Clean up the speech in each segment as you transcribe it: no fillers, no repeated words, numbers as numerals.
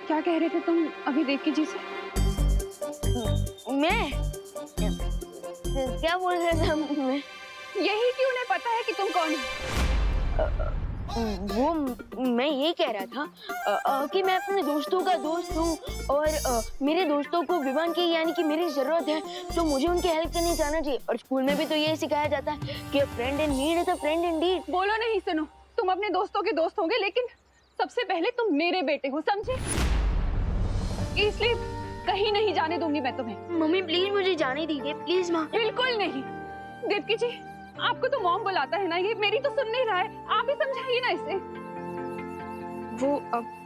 क्या कह रहे थे तुम अभी देवकी जी से? मैं क्या बोल रहा था मैं? यही कि उन्हें पता है कि तुम कौन हो। वो मैं ये कह रहा था कि मैं अपने दोस्तों का दोस्त हूँ और मेरे दोस्तों को विवान की यानी कि मेरी जरूरत है तो मुझे उनकी हेल्प करने जाना चाहिए। और स्कूल में भी तो ये सिखाया जाता है कि friend in need is a friend Indeed. बोलो नहीं, सुनो, तुम अपने दोस्तों के दोस्त होंगे लेकिन सबसे पहले तुम मेरे बेटे हो, समझे? इसलिए कहीं नहीं जाने दूंगी मैं तुम्हें। मम्मी प्लीज मुझे जाने दीजिए प्लीज माँ। बिल्कुल नहीं। देवकी जी, आपको तो मॉम बुलाता है ना, ये मेरी तो सुन नहीं रहा है, आप ही समझाइए ना इसे। वो अब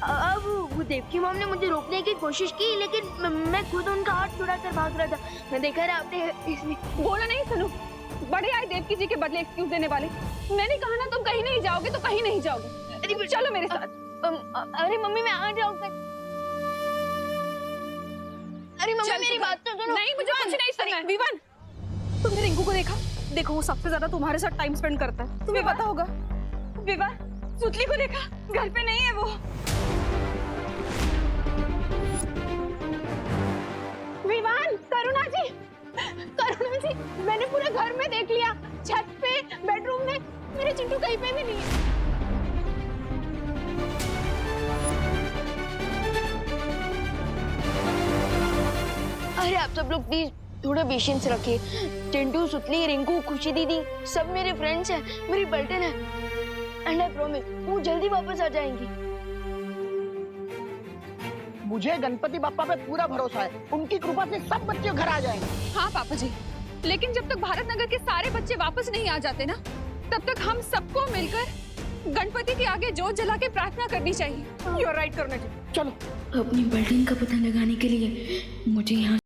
अब वो देवकी मॉम ने मुझे रोकने की कोशिश की लेकिन मैं खुद उनका हाथ छुड़ाकर भाग रहा था। मैं देखा रहा आपने इसलिए। बोलो नहीं, सुनो, बड़े आए देवकी जी के बदले एक्सक्यूज देने वाले। मैंने कहा ना तुम कहीं नहीं जाओगे तो कहीं नहीं जाओगे। अरे चलो मेरे साथ। अरे मम्मी मैं आ जाऊंगा। अरे मम्मी मेरी बात तो सुनो। नहीं, मुझे कुछ नहीं सुनना है। विवान, तुमने रिंकू को देखा? देखो वो सबसे ज्यादा तुम्हारे साथ टाइम स्पेंड करता है, तुम्हें पता होगा। विवान, सुतली को देखा? घर पे नहीं है वो। विवान, करुणा जी, करुणा जी, मैंने पूरे घर में देख लिया, छत पे, बेडरूम में, मेरे चिंटू कहीं पे भी नहीं है। अरे आप सब लोग प्लीज थोड़ा पेशेंस रखिए। चिंटू, सुतली, रिंकू, खुशी दीदी सब मेरे फ्रेंड्स हैं, मेरी बल्टन है। एंड आई प्रॉमिस वो जल्दी वापस आ जाएंगी। मुझे गणपति बप्पा पे पूरा भरोसा है, उनकी कृपा से सब बच्चे घर आ जाएंगे। हाँ पापा जी, लेकिन जब तक भारत नगर के सारे बच्चे वापस नहीं आ जाते ना, तब तक हम सबको मिलकर गणपति के आगे जोत जला के प्रार्थना करनी चाहिए। यू आर राइट करुणा जी। चलो। अपनी बिल्डिंग का पता लगाने के लिए मुझे यहाँ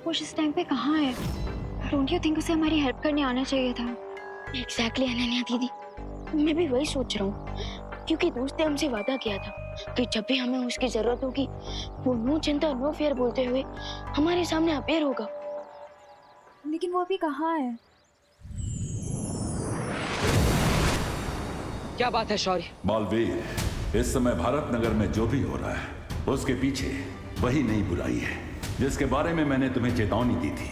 वो इस टाइम पे कहाँ है? डोंट यू थिंक उसे हमारी हेल्प करने आना चाहिए था? एग्जैक्टली अनन्या दीदी, मैं भी वही सोच रहा हूँ, क्योंकि दोस्त ने हमसे वादा किया था कि जब भी हमें उसकी जरूरत होगी वो नो चिंता नो फेयर बोलते हुए हमारे सामने अपेयर होगा। लेकिन वो अभी कहाँ है? क्या बात है शौर्य? बालवीर, इस समय भारत नगर में जो भी हो रहा है उसके पीछे वही नई बुराई है जिसके बारे में मैंने तुम्हें चेतावनी दी थी।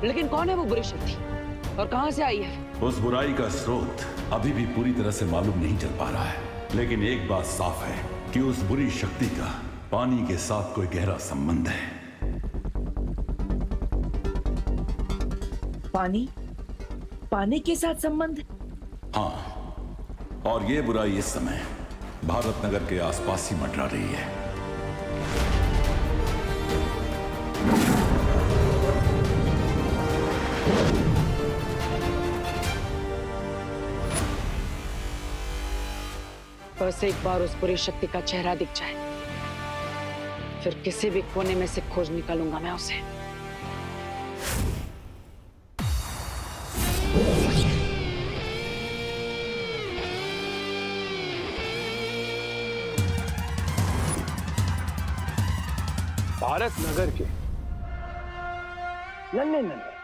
लेकिन कौन है वो बुरी शक्ति और कहां से आई है? उस बुराई का स्रोत अभी भी पूरी तरह से मालूम नहीं चल पा रहा है, लेकिन एक बात साफ है कि उस बुरी शक्ति का पानी के साथ कोई गहरा संबंध है। पानी के साथ संबंध? हाँ, और ये बुराई इस समय भारत नगर के आसपास ही मंडरा रही है। बस एक बार उस बुरी शक्ति का चेहरा दिख जाए, फिर किसी भी कोने में से खोज निकालूंगा मैं उसे। भारत नगर के नन्हे नन्हे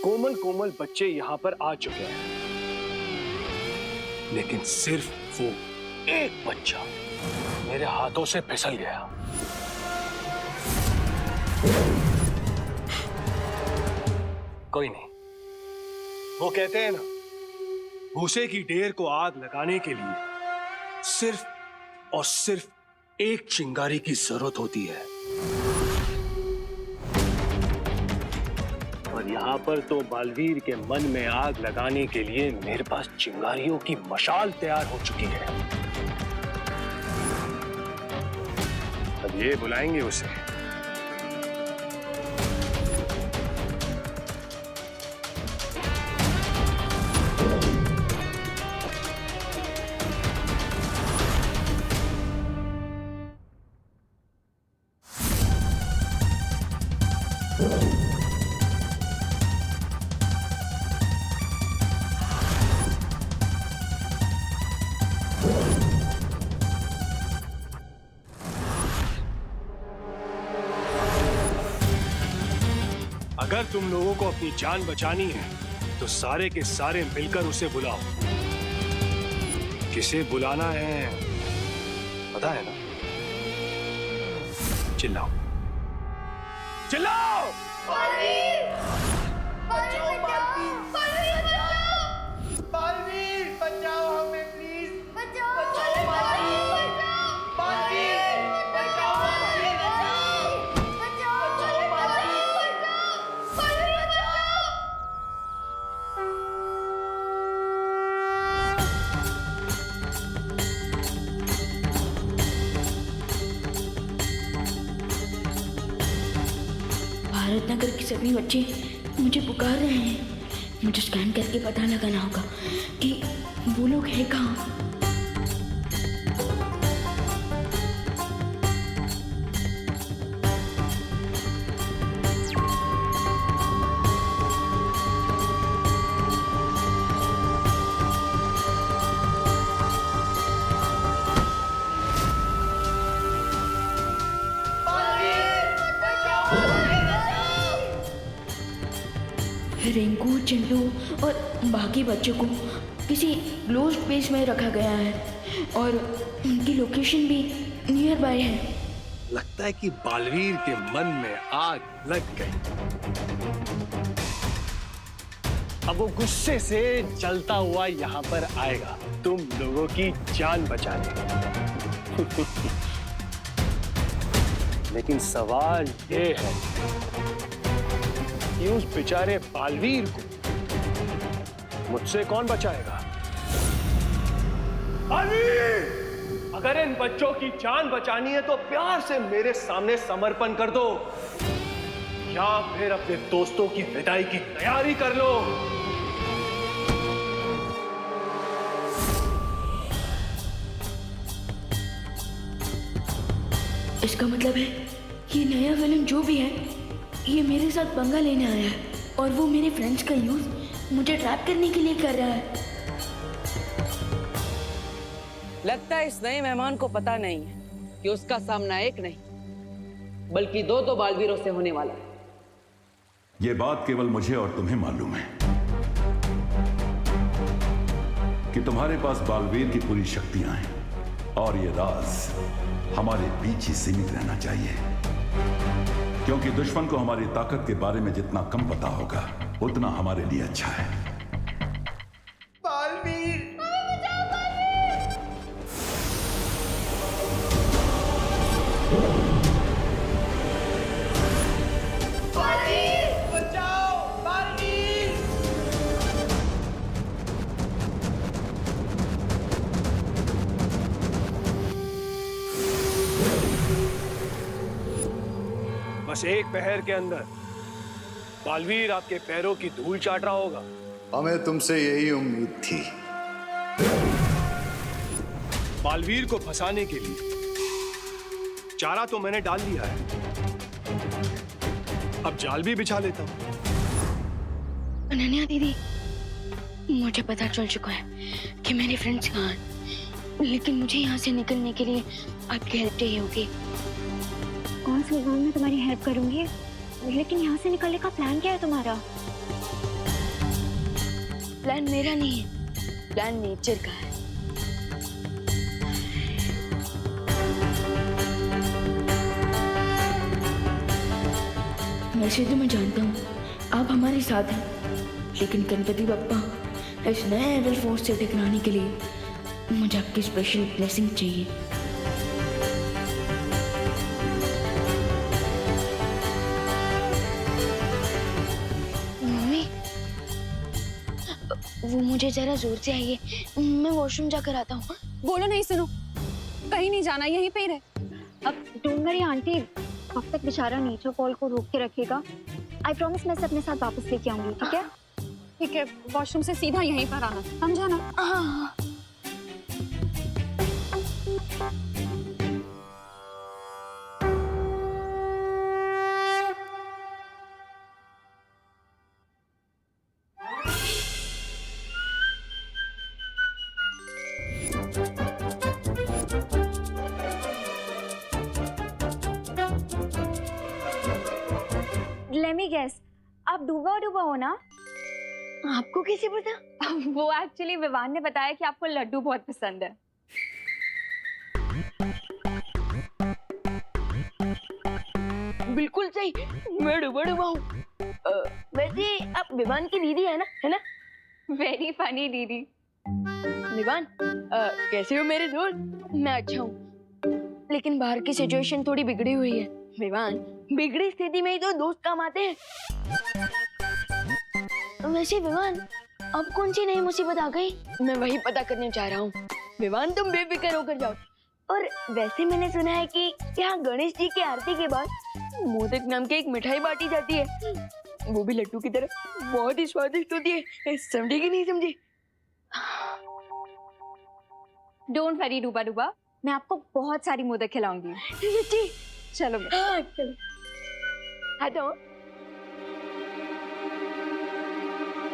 कोमल कोमल बच्चे यहां पर आ चुके हैं, लेकिन सिर्फ वो एक बच्चा मेरे हाथों से फिसल गया। कोई नहीं, वो कहते हैं ना, भूसे की ढेर को आग लगाने के लिए सिर्फ और सिर्फ एक चिंगारी की जरूरत होती है, और यहाँ पर तो बालवीर के मन में आग लगाने के लिए मेरे पास चिंगारियों की मशाल तैयार हो चुकी है। अब ये बुलाएंगे उसे। अगर तुम लोगों को अपनी जान बचानी है तो सारे के सारे मिलकर उसे बुलाओ। किसे बुलाना है पता है ना? चिल्लाओ चिल्लाओ! बालवीर बचाओ हमें प्लीज, बचाओ बालवीर, बालवीर बचाओ, बालवीर बचाओ, बालवीर बचाओ। भारत नगर के सभी बच्चे मुझे पुकार रहे हैं। मुझे स्कैन करके पता लगाना होगा कि वो लोग हैं कहाँ। रिंकू, चिंटू और बाकी बच्चों को किसी क्लोज्ड प्लेस में रखा गया है और उनकी लोकेशन भी नियर बाय है। लगता है कि बालवीर के मन में आग लग गई। अब वो गुस्से से जलता हुआ यहाँ पर आएगा तुम लोगों की जान बचाने। लेकिन सवाल ये है कि उस बेचारे बालवीर को मुझसे कौन बचाएगा? बालवीर! अगर इन बच्चों की जान बचानी है तो प्यार से मेरे सामने समर्पण कर दो, या फिर अपने दोस्तों की विदाई की तैयारी कर लो। इसका मतलब है ये नया विलन जो भी है ये मेरे साथ पंगा लेने आया है और वो मेरे फ्रेंड्स का यूज मुझे ट्रैप करने के लिए कर रहा है। लगता है इस नए मेहमान को पता नहीं है कि उसका सामना एक नहीं बल्कि दो बालवीरों से होने वाला है। ये बात केवल मुझे और तुम्हें मालूम है कि तुम्हारे पास बालवीर की पूरी शक्तियां हैं और ये राज हमारे बीच ही सीमित रहना चाहिए, क्योंकि दुश्मन को हमारी ताकत के बारे में जितना कम पता होगा उतना हमारे लिए अच्छा है। बालवीर बचाओ, बालवीर बस एक पहर के अंदर बालवीर आपके पैरों की धूल चाट रहा होगा। हमें तुमसे यही उम्मीद थी। बालवीर को फंसाने के लिए चारा तो मैंने डाल दिया है, अब जाल भी बिछा लेता हूं। अनन्या दीदी, मुझे पता चल चुका है कि मेरे फ्रेंड्स कहाँ हैं, लेकिन मुझे यहाँ से निकलने के लिए आपकी हेल्प चाहिए होगी। कौन सी विवान में तुम्हारी हेल्प करूंगी, लेकिन यहाँ से निकलने का प्लान क्या है तुम्हारा? प्लान मेरा नहीं है, प्लान नेचर का है। वैसे तो मैं जानता हूँ आप हमारे साथ हैं, लेकिन गणपति बप्पा इस नए एविल फोर्स से टकराने के लिए मुझे आपकी स्पेशल ब्लेसिंग चाहिए। मम्मी, वो मुझे जरा जोर से आइए, मैं वॉशरूम जाकर आता हूँ। बोलो नहीं सुनो, कहीं नहीं जाना, यहीं पे ही रहे। अब डोंट वरी आंटी, अब तक बेचारा नेचर फॉल को रोक के रखेगा। आई प्रॉमिस मैं अपने साथ वापस लेके आऊंगी, ठीक है? ठीक है, वॉशरूम से सीधा यहीं पर आना, समझा ना? हाँ। लेट मी गेस, आप डूबा डूबा हो ना? आपको कैसे पता? वो एक्चुअली विवान ने बताया कि आपको लड्डू बहुत पसंद है। बिल्कुल सही, मैं डूबा डूबा हूँ। वैसे आप विवान की दीदी है ना? वेरी फनी दीदी। विवान, कैसे हो मेरे दोस्त? मैं अच्छा हूँ, लेकिन बाहर की सिचुएशन थोड़ी बिगड़ी हुई है। विवान, बिगड़ी स्थिति में ही तो दोस्त काम आते हैं। वैसे विवान, अब कौन सी नई मुसीबत आ गई? मैं वही पता करने जा रहा हूँ। विवान, तुम बेफिक्र होकर जाओ। और वैसे मैंने सुना है कि यहाँ गणेश जी की आरती के बाद मोदक नाम की एक मिठाई बांटी जाती है, वो भी लड्डू की तरह, बहुत ही स्वादिष्ट होती है। समझी कि नहीं समझी? डोंट वरी डूबा डूबा, मैं आपको बहुत सारी मोदक खिलाऊंगी। सच्ची? चलो हाँ, चलो। हाँ तो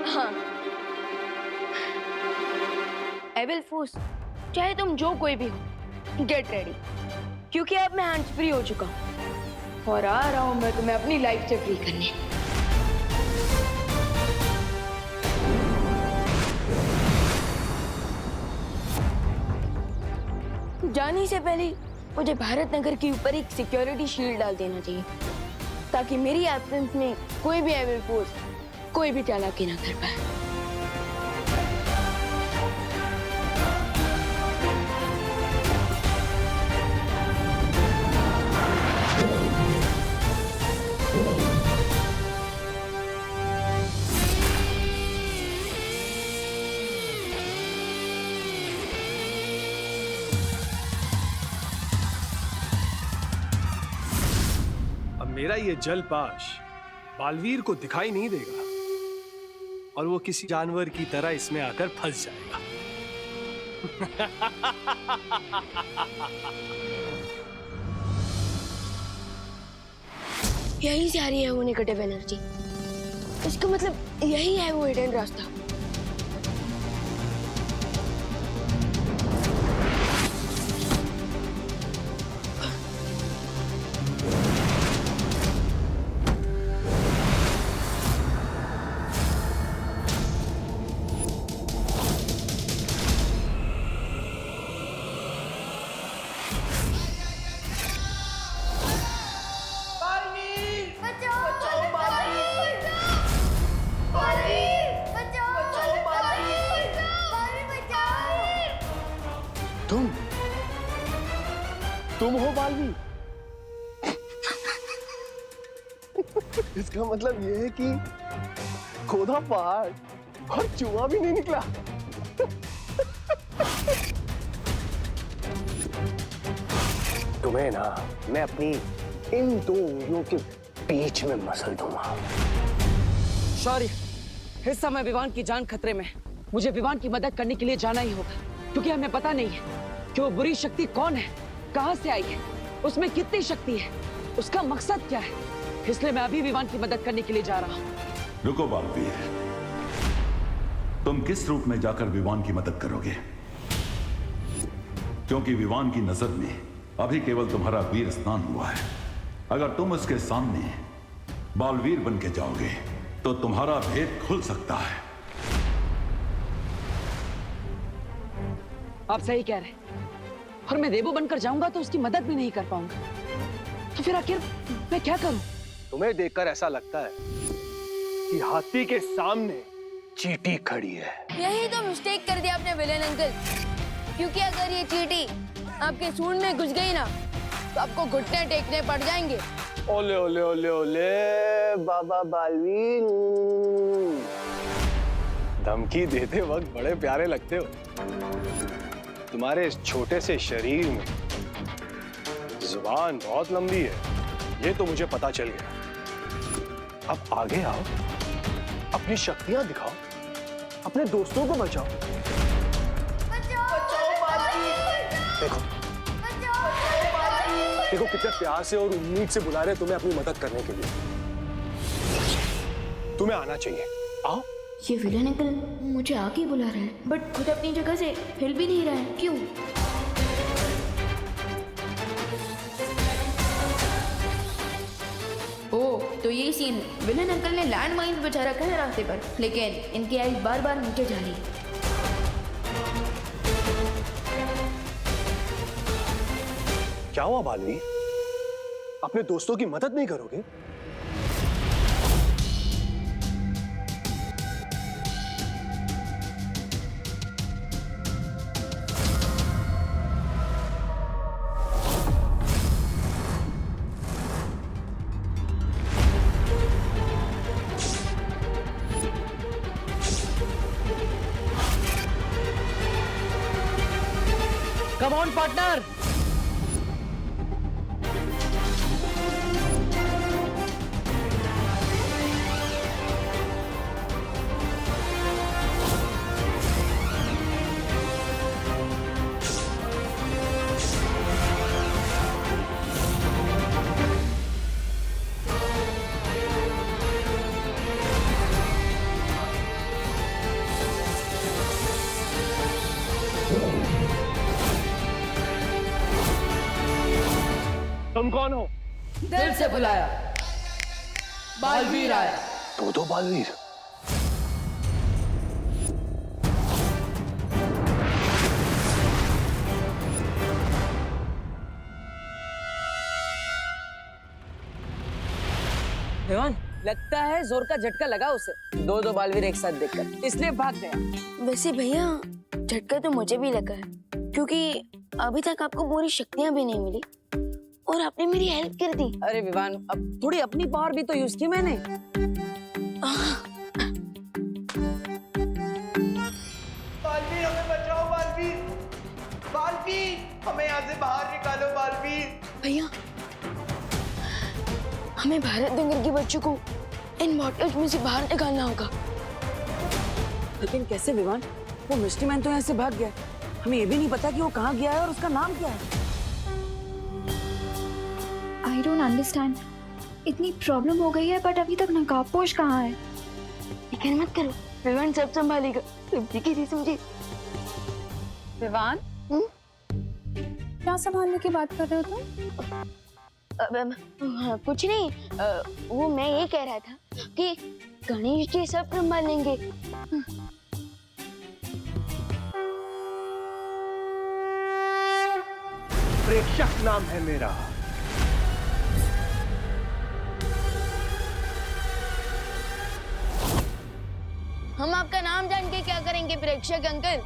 हाँ, एविल फोर्स, चाहे तुम जो कोई भी हो, गेट रेडी, क्योंकि अब मैं हैंड्स फ्री हो चुका हूँ और आ रहा हूँ मैं तुम्हें अपनी लाइफ से फ्री करने। जाने से पहले मुझे भारत नगर के ऊपर एक सिक्योरिटी शील्ड डाल देना चाहिए, ताकि मेरी एब्सेंस में कोई भी एविल फोर्स कोई भी चालाकी ना कर पाए। अब मेरा ये जलपाश बालवीर को दिखाई नहीं देगा और वो किसी जानवर की तरह इसमें आकर फंस जाएगा। यही से आ रही है वो नेगेटिव एनर्जी। इसका मतलब यही है वो हिडन रास्ता। तुम हो बालवी? इसका मतलब ये है कि खोदा पहाड़ और चूहा भी नहीं निकला। तुम्हें ना मैं अपनी इन दो उंगलियों के बीच में मसल दूंगा। शौर्य, इस समय विवान की जान खतरे में। मुझे विवान की मदद करने के लिए जाना ही होगा, क्योंकि हमें पता नहीं है कि वो बुरी शक्ति कौन है, कहां से आई है, उसमें कितनी शक्ति है, उसका मकसद क्या है। इसलिए मैं अभी विवान की मदद करने के लिए जा रहा हूं। रुको बालवीर, तुम किस रूप में जाकर विवान की मदद करोगे? क्योंकि विवान की नजर में अभी केवल तुम्हारा वीर स्नान हुआ है। अगर तुम उसके सामने बालवीर बन के जाओगे तो तुम्हारा भेद खुल सकता है। आप सही कह रहे हैं, और मैं देवू बनकर जाऊंगा तो उसकी मदद भी नहीं कर पाऊंगा। तो फिर आखिर मैं क्या करूं? तुम्हें देखकर ऐसा लगता है कि हाथी के सामने चींटी खड़ी है। यही तो मिस्टेक कर दिया आपने विलेन अंकल, क्योंकि अगर ये चींटी आपके सूंड में घुस गई ना तो आपको घुटने टेकने पड़ जाएंगे। ओले ओले ओले ओले बाबा बालवीर, धमकी देते वक्त बड़े प्यारे लगते हो। तुम्हारे इस छोटे से शरीर में जुबान बहुत लंबी है, ये तो मुझे पता चल गया। अब आगे आओ, अपनी शक्तियां दिखाओ, अपने दोस्तों को बचाओ। देखो देखो कितने प्यार से और उम्मीद से बुला रहे तुम्हें अपनी मदद करने के लिए। तुम्हें आना चाहिए, आओ। ये विलन अंकल मुझे आके बुला रहा है, बट खुद अपनी जगह से हिल भी नहीं रहा है। क्यों? ओह, तो यही सीन। विलन अंकल ने लैंड माइन्स बिछा रखा है रास्ते पर, लेकिन इनकी आइज बार बार नीचे जा रही है। क्या हुआ बालवी? अपने दोस्तों की मदद नहीं करोगे? Come on partner. तुम कौन हो? दिल से बुलाया, बालवीर आया। दो बालवीर? विवान, लगता है जोर का झटका लगा उसे, दो बालवीर एक साथ देखकर, इसलिए भाग गया। वैसे भैया झटका तो मुझे भी लगा है, क्योंकि अभी तक आपको पूरी शक्तियां भी नहीं मिली और आपने मेरी हेल्प कर दी। अरे विवान, अब थोड़ी अपनी पावर भी तो यूज की मैंने। बालवीर, हमें बचाओ बालवीर, बालवीर, हमें यहाँ से बाहर निकालो बालवीर। भैया, हमें भारत नगर के बच्चों को इन मॉर्टल्स में से बाहर निकालना होगा। लेकिन कैसे विवान? वो मिस्टी मैन तो यहाँ से भाग गया, हमें ये भी नहीं पता कि वो कहाँ गया है और उसका नाम क्या है। I don't understand. इतनी प्रॉब्लम हो गई है बट अभी तक नकाबपोश कहाँ है? फिक्र मत करो, विवान सब संभालेगा। समझी कि नहीं समझी? विवान, क्या संभालने की बात कर रहे हो तुम? हाँ, कुछ नहीं। वो मैं ये कह रहा था कि गणेश जी सब संभालेंगे। प्रेक्षक नाम है मेरा। हम आपका नाम जान के क्या करेंगे प्रेक्षक अंकल?